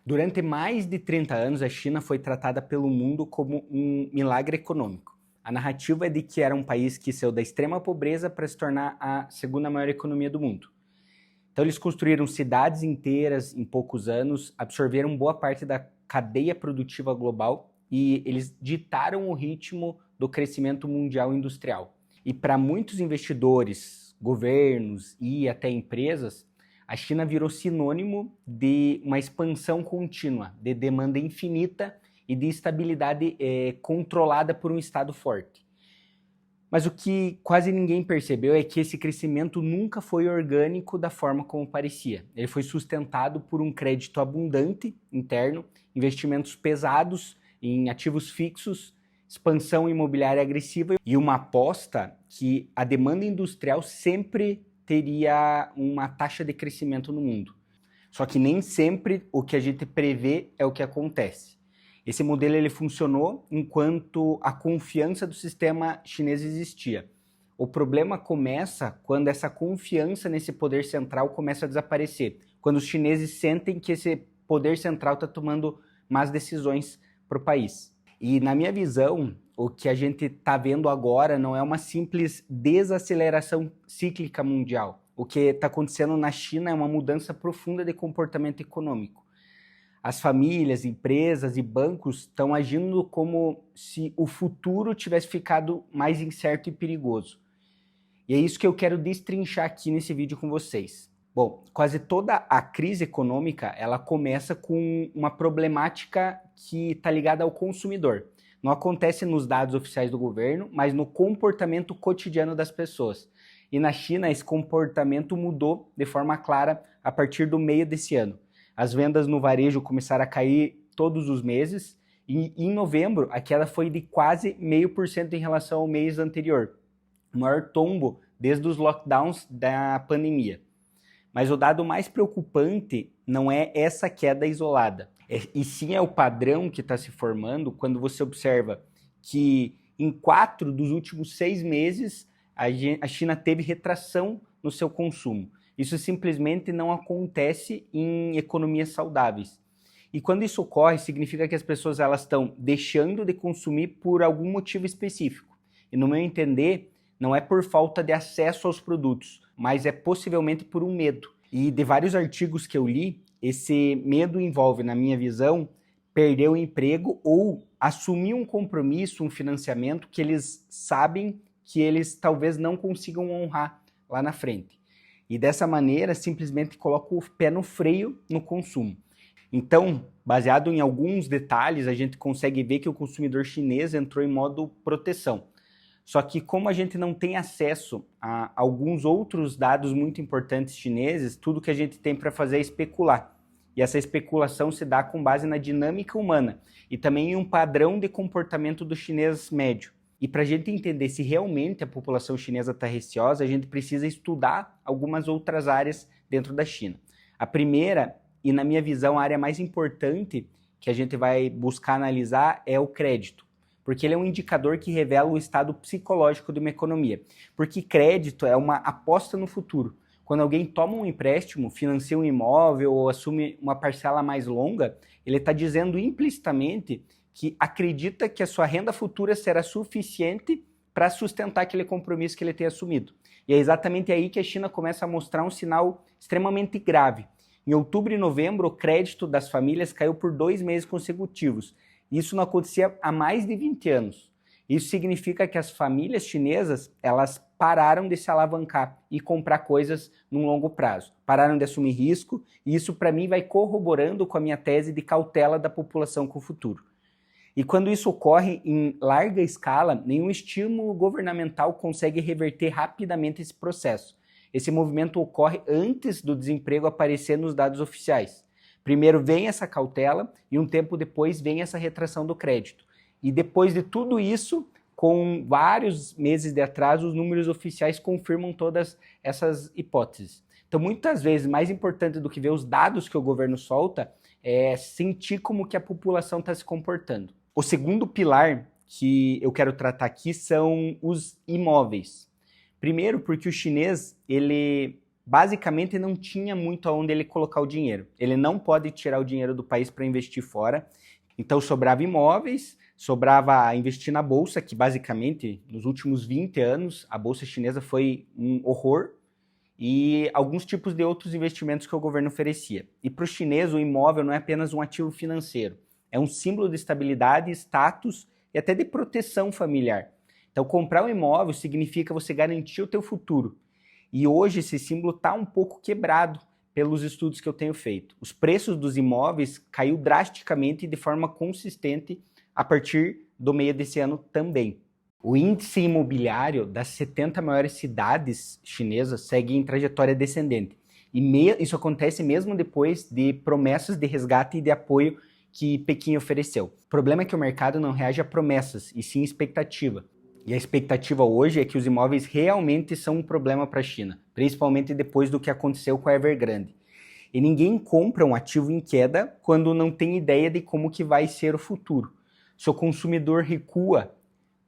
Durante mais de 30 anos, a China foi tratada pelo mundo como um milagre econômico. A narrativa é de que era um país que saiu da extrema pobreza para se tornar a segunda maior economia do mundo. Então eles construíram cidades inteiras em poucos anos, absorveram boa parte da cadeia produtiva global e eles ditaram o ritmo do crescimento mundial industrial. E para muitos investidores, governos e até empresas, a China virou sinônimo de uma expansão contínua, de demanda infinita e de estabilidade controlada por um Estado forte. Mas o que quase ninguém percebeu é que esse crescimento nunca foi orgânico da forma como parecia. Ele foi sustentado por um crédito abundante interno, investimentos pesados em ativos fixos, expansão imobiliária agressiva e uma aposta que a demanda industrial sempre teria uma taxa de crescimento no mundo. Só que nem sempre o que a gente prevê é o que acontece. Esse modelo ele funcionou enquanto a confiança do sistema chinês existia. O problema começa quando essa confiança nesse poder central começa a desaparecer, quando os chineses sentem que esse poder central está tomando más decisões para o país. E na minha visão, o que a gente está vendo agora não é uma simples desaceleração cíclica mundial. O que está acontecendo na China é uma mudança profunda de comportamento econômico. As famílias, empresas e bancos estão agindo como se o futuro tivesse ficado mais incerto e perigoso. E é isso que eu quero destrinchar aqui nesse vídeo com vocês. Bom, quase toda a crise econômica, ela começa com uma problemática que está ligada ao consumidor. Não acontece nos dados oficiais do governo, mas no comportamento cotidiano das pessoas. E na China, esse comportamento mudou de forma clara a partir do meio desse ano. As vendas no varejo começaram a cair todos os meses e em novembro a queda foi de quase 0,5% em relação ao mês anterior. O maior tombo desde os lockdowns da pandemia. Mas o dado mais preocupante não é essa queda isolada, e sim é o padrão que está se formando quando você observa que em 4 dos últimos 6 meses a China teve retração no seu consumo. Isso simplesmente não acontece em economias saudáveis. E quando isso ocorre, significa que as pessoas elas estão deixando de consumir por algum motivo específico. E no meu entender, não é por falta de acesso aos produtos, mas é possivelmente por um medo. E de vários artigos que eu li, esse medo envolve, na minha visão, perder o emprego ou assumir um compromisso, um financiamento que eles sabem que eles talvez não consigam honrar lá na frente. E dessa maneira, simplesmente coloca o pé no freio no consumo. Então, baseado em alguns detalhes, a gente consegue ver que o consumidor chinês entrou em modo proteção. Só que como a gente não tem acesso a alguns outros dados muito importantes chineses, tudo que a gente tem para fazer é especular. E essa especulação se dá com base na dinâmica humana e também em um padrão de comportamento do chinês médio. E para a gente entender se realmente a população chinesa está receosa, a gente precisa estudar algumas outras áreas dentro da China. A primeira, e na minha visão a área mais importante que a gente vai buscar analisar é o crédito. Porque ele é um indicador que revela o estado psicológico de uma economia. Porque crédito é uma aposta no futuro. Quando alguém toma um empréstimo, financia um imóvel ou assume uma parcela mais longa, ele está dizendo implicitamente que acredita que a sua renda futura será suficiente para sustentar aquele compromisso que ele tem assumido. E é exatamente aí que a China começa a mostrar um sinal extremamente grave. Em outubro e novembro, o crédito das famílias caiu por 2 meses consecutivos. Isso não acontecia há mais de 20 anos. Isso significa que as famílias chinesas, elas pararam de se alavancar e comprar coisas num longo prazo. Pararam de assumir risco e isso para mim vai corroborando com a minha tese de cautela da população com o futuro. E quando isso ocorre em larga escala, nenhum estímulo governamental consegue reverter rapidamente esse processo. Esse movimento ocorre antes do desemprego aparecer nos dados oficiais. Primeiro vem essa cautela e um tempo depois vem essa retração do crédito. E depois de tudo isso, com vários meses de atraso, os números oficiais confirmam todas essas hipóteses. Então, muitas vezes, mais importante do que ver os dados que o governo solta, é sentir como que a população está se comportando. O segundo pilar que eu quero tratar aqui são os imóveis. Primeiro, porque o chinês, ele basicamente não tinha muito aonde ele colocar o dinheiro. Ele não pode tirar o dinheiro do país para investir fora, então sobrava imóveis, sobrava investir na bolsa, que basicamente nos últimos 20 anos a bolsa chinesa foi um horror, e alguns tipos de outros investimentos que o governo oferecia. E para o chinês o imóvel não é apenas um ativo financeiro, é um símbolo de estabilidade, status e até de proteção familiar. Então comprar um imóvel significa você garantir o teu futuro. E hoje esse símbolo está um pouco quebrado pelos estudos que eu tenho feito. Os preços dos imóveis caiu drasticamente e de forma consistente a partir do meio desse ano também. O índice imobiliário das 70 maiores cidades chinesas segue em trajetória descendente. E isso acontece mesmo depois de promessas de resgate e de apoio que Pequim ofereceu. O problema é que o mercado não reage a promessas, e sim expectativa. E a expectativa hoje é que os imóveis realmente são um problema para a China, principalmente depois do que aconteceu com a Evergrande. E ninguém compra um ativo em queda quando não tem ideia de como que vai ser o futuro. Se o consumidor recua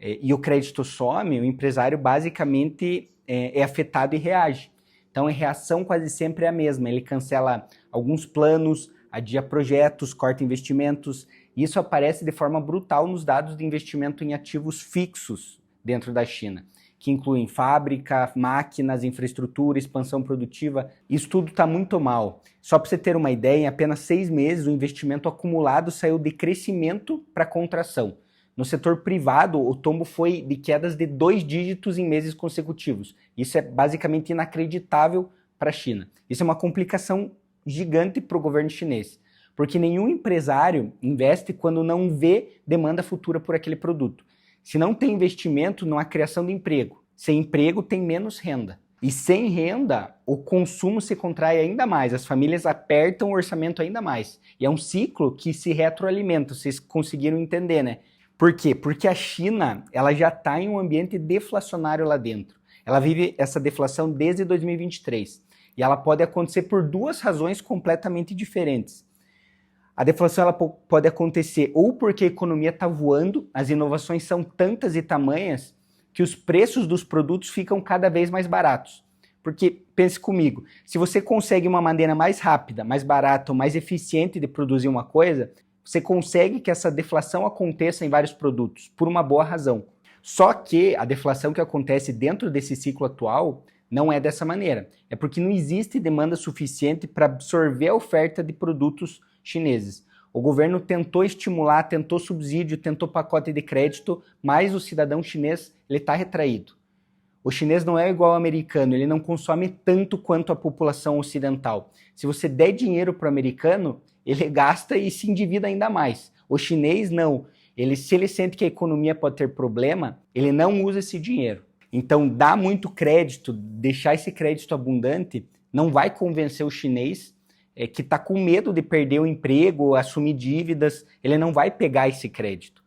e o crédito some, o empresário basicamente é afetado e reage. Então a reação quase sempre é a mesma, ele cancela alguns planos, adia projetos, corta investimentos. Isso aparece de forma brutal nos dados de investimento em ativos fixos dentro da China, que incluem fábrica, máquinas, infraestrutura, expansão produtiva. Isso tudo está muito mal. Só para você ter uma ideia, em apenas 6 meses o investimento acumulado saiu de crescimento para contração. No setor privado, o tombo foi de quedas de 2 dígitos em meses consecutivos. Isso é basicamente inacreditável para a China. Isso é uma complicação gigante para o governo chinês, porque nenhum empresário investe quando não vê demanda futura por aquele produto. Se não tem investimento, não há criação de emprego. Sem emprego, tem menos renda. E sem renda, o consumo se contrai ainda mais, as famílias apertam o orçamento ainda mais. E é um ciclo que se retroalimenta, vocês conseguiram entender, né? Por quê? Porque a China ela já está em um ambiente deflacionário lá dentro. Ela vive essa deflação desde 2023. E ela pode acontecer por 2 razões completamente diferentes. A deflação ela pode acontecer ou porque a economia está voando, as inovações são tantas e tamanhas que os preços dos produtos ficam cada vez mais baratos. Porque, pense comigo, se você consegue uma maneira mais rápida, mais barata ou mais eficiente de produzir uma coisa, você consegue que essa deflação aconteça em vários produtos, por uma boa razão. Só que a deflação que acontece dentro desse ciclo atual não é dessa maneira. É porque não existe demanda suficiente para absorver a oferta de produtos chineses. O governo tentou estimular, tentou subsídio, tentou pacote de crédito, mas o cidadão chinês está retraído. O chinês não é igual ao americano, ele não consome tanto quanto a população ocidental. Se você der dinheiro para o americano, ele gasta e se endivida ainda mais. O chinês não. Se ele sente que a economia pode ter problema, ele não usa esse dinheiro. Então, dar muito crédito, deixar esse crédito abundante, não vai convencer o chinês que está com medo de perder o emprego, assumir dívidas, ele não vai pegar esse crédito.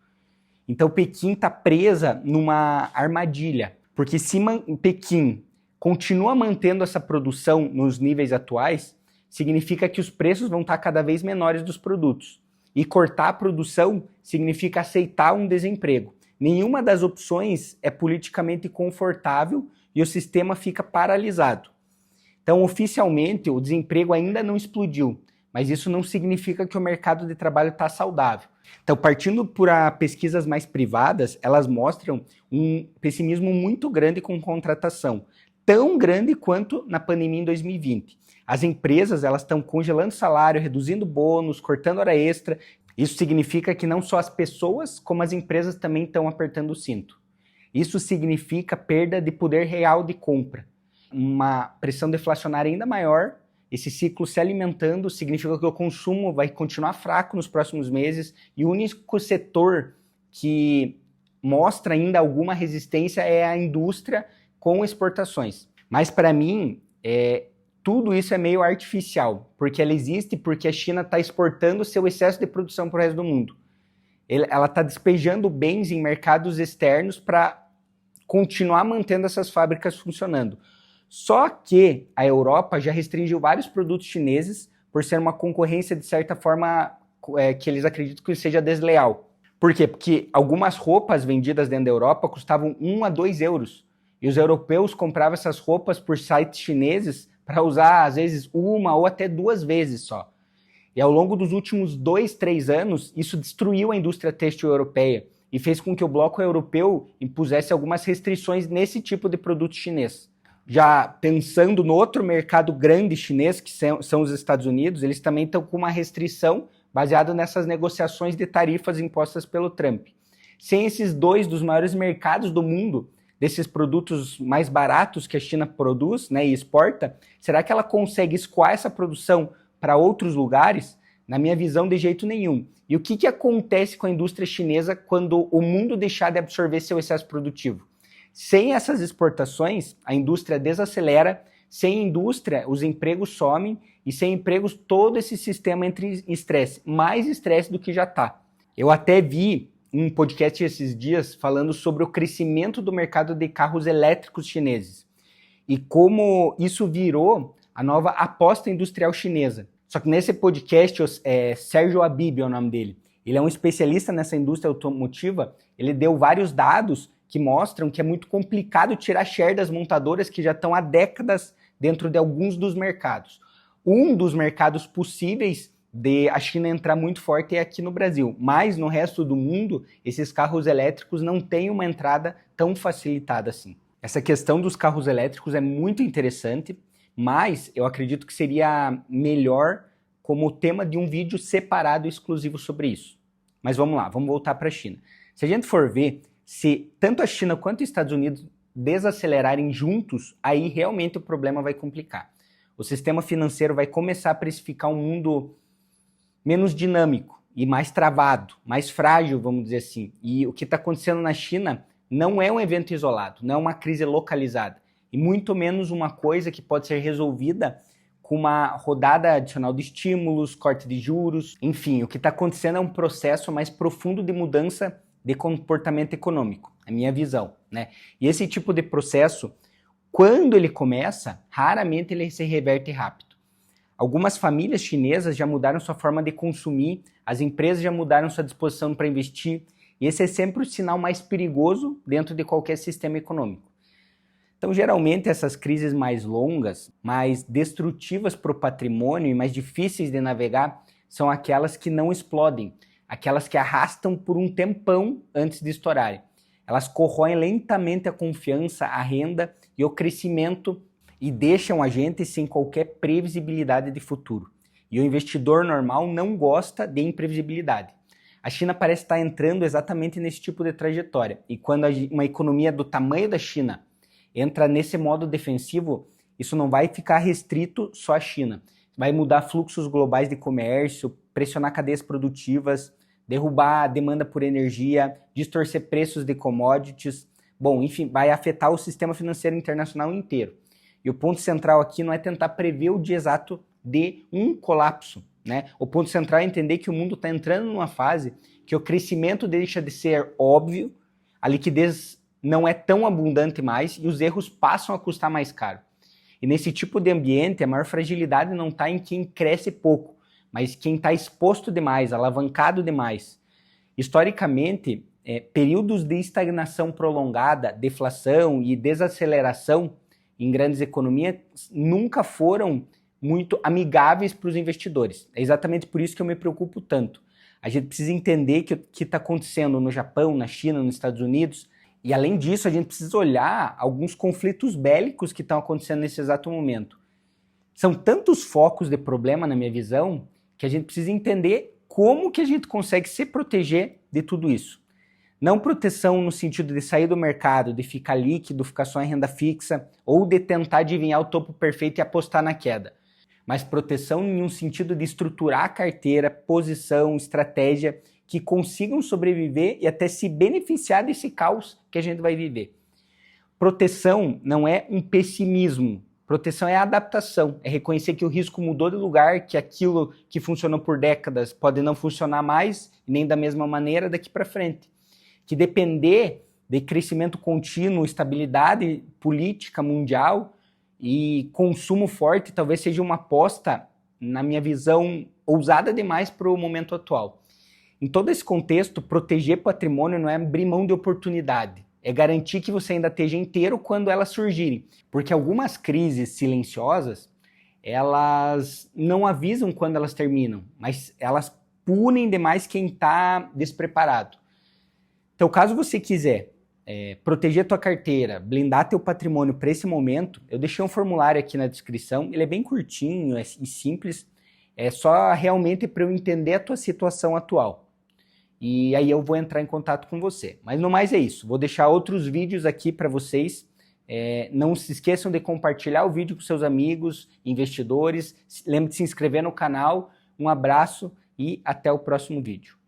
Então, Pequim está presa numa armadilha, porque se Pequim continua mantendo essa produção nos níveis atuais, significa que os preços vão estar cada vez menores dos produtos. E cortar a produção significa aceitar um desemprego. Nenhuma das opções é politicamente confortável e o sistema fica paralisado. Então, oficialmente, o desemprego ainda não explodiu, mas isso não significa que o mercado de trabalho está saudável. Então, partindo por pesquisas mais privadas, elas mostram um pessimismo muito grande com contratação, tão grande quanto na pandemia em 2020. As empresas elas estão congelando salário, reduzindo bônus, cortando hora extra. Isso significa que não só as pessoas, como as empresas também estão apertando o cinto. Isso significa perda de poder real de compra. Uma pressão deflacionária ainda maior, esse ciclo se alimentando, significa que o consumo vai continuar fraco nos próximos meses e o único setor que mostra ainda alguma resistência é a indústria com exportações. Mas para mim, tudo isso é meio artificial, porque ela existe porque a China está exportando seu excesso de produção para o resto do mundo. Ela está despejando bens em mercados externos para continuar mantendo essas fábricas funcionando. Só que a Europa já restringiu vários produtos chineses por ser uma concorrência, de certa forma, que eles acreditam que seja desleal. Por quê? Porque algumas roupas vendidas dentro da Europa custavam 1 a 2 euros. E os europeus compravam essas roupas por sites chineses para usar, às vezes, uma ou até 2 vezes só. E ao longo dos últimos 2, 3 anos, isso destruiu a indústria têxtil europeia e fez com que o bloco europeu impusesse algumas restrições nesse tipo de produto chinês. Já pensando no outro mercado grande chinês, que são os Estados Unidos, eles também estão com uma restrição baseada nessas negociações de tarifas impostas pelo Trump. Sem esses 2 dos maiores mercados do mundo, desses produtos mais baratos que a China produz, né, e exporta, será que ela consegue escoar essa produção para outros lugares? Na minha visão, de jeito nenhum. E o que acontece com a indústria chinesa quando o mundo deixar de absorver seu excesso produtivo? Sem essas exportações, a indústria desacelera, sem indústria, os empregos somem, e sem empregos, todo esse sistema entra em estresse, mais estresse do que já está. Eu até vi um podcast esses dias falando sobre o crescimento do mercado de carros elétricos chineses e como isso virou a nova aposta industrial chinesa. Só que nesse podcast, Sérgio Habib é o nome dele. Ele é um especialista nessa indústria automotiva. Ele deu vários dados que mostram que é muito complicado tirar share das montadoras que já estão há décadas dentro de alguns dos mercados. Um dos mercados possíveis de a China entrar muito forte é aqui no Brasil, mas no resto do mundo, esses carros elétricos não têm uma entrada tão facilitada assim. Essa questão dos carros elétricos é muito interessante, mas eu acredito que seria melhor como tema de um vídeo separado exclusivo sobre isso. Mas vamos lá, vamos voltar para a China. Se a gente for ver, se tanto a China quanto os Estados Unidos desacelerarem juntos, aí realmente o problema vai complicar. O sistema financeiro vai começar a precificar um mundo menos dinâmico e mais travado, mais frágil, vamos dizer assim. E o que está acontecendo na China não é um evento isolado, não é uma crise localizada, e muito menos uma coisa que pode ser resolvida com uma rodada adicional de estímulos, corte de juros, enfim, o que está acontecendo é um processo mais profundo de mudança de comportamento econômico, a minha visão, né? E esse tipo de processo, quando ele começa, raramente ele se reverte rápido. Algumas famílias chinesas já mudaram sua forma de consumir, as empresas já mudaram sua disposição para investir, e esse é sempre o sinal mais perigoso dentro de qualquer sistema econômico. Então, geralmente, essas crises mais longas, mais destrutivas para o patrimônio e mais difíceis de navegar, são aquelas que não explodem, aquelas que arrastam por um tempão antes de estourarem. Elas corroem lentamente a confiança, a renda e o crescimento e deixam a gente sem qualquer previsibilidade de futuro. E o investidor normal não gosta de imprevisibilidade. A China parece estar entrando exatamente nesse tipo de trajetória. E quando uma economia do tamanho da China entra nesse modo defensivo, isso não vai ficar restrito só à China. Vai mudar fluxos globais de comércio, pressionar cadeias produtivas, derrubar a demanda por energia, distorcer preços de commodities. Bom, enfim, vai afetar o sistema financeiro internacional inteiro. E o ponto central aqui não é tentar prever o dia exato de um colapso, né? O ponto central é entender que o mundo está entrando numa fase que o crescimento deixa de ser óbvio, a liquidez não é tão abundante mais e os erros passam a custar mais caro. E nesse tipo de ambiente, a maior fragilidade não está em quem cresce pouco, mas quem está exposto demais, alavancado demais. Historicamente, períodos de estagnação prolongada, deflação e desaceleração em grandes economias nunca foram muito amigáveis para os investidores. É exatamente por isso que eu me preocupo tanto. A gente precisa entender que o que está acontecendo no Japão, na China, nos Estados Unidos. E além disso, a gente precisa olhar alguns conflitos bélicos que estão acontecendo nesse exato momento. São tantos focos de problema, na minha visão, que a gente precisa entender como que a gente consegue se proteger de tudo isso. Não proteção no sentido de sair do mercado, de ficar líquido, ficar só em renda fixa, ou de tentar adivinhar o topo perfeito e apostar na queda. Mas proteção em um sentido de estruturar a carteira, posição, estratégia, que consigam sobreviver e até se beneficiar desse caos que a gente vai viver. Proteção não é um pessimismo. Proteção é adaptação, é reconhecer que o risco mudou de lugar, que aquilo que funcionou por décadas pode não funcionar mais, nem da mesma maneira daqui para frente. Que depender de crescimento contínuo, estabilidade política mundial e consumo forte talvez seja uma aposta, na minha visão, ousada demais para o momento atual. Em todo esse contexto, proteger patrimônio não é abrir mão de oportunidade, é garantir que você ainda esteja inteiro quando elas surgirem. Porque algumas crises silenciosas, elas não avisam quando elas terminam, mas elas punem demais quem está despreparado. Então, caso você quiser proteger a tua carteira, blindar teu patrimônio para esse momento, eu deixei um formulário aqui na descrição, ele é bem curtinho e simples, é só realmente para eu entender a tua situação atual. E aí eu vou entrar em contato com você. Mas no mais é isso, vou deixar outros vídeos aqui para vocês. Não se esqueçam de compartilhar o vídeo com seus amigos, investidores. Lembre de se inscrever no canal. Um abraço e até o próximo vídeo.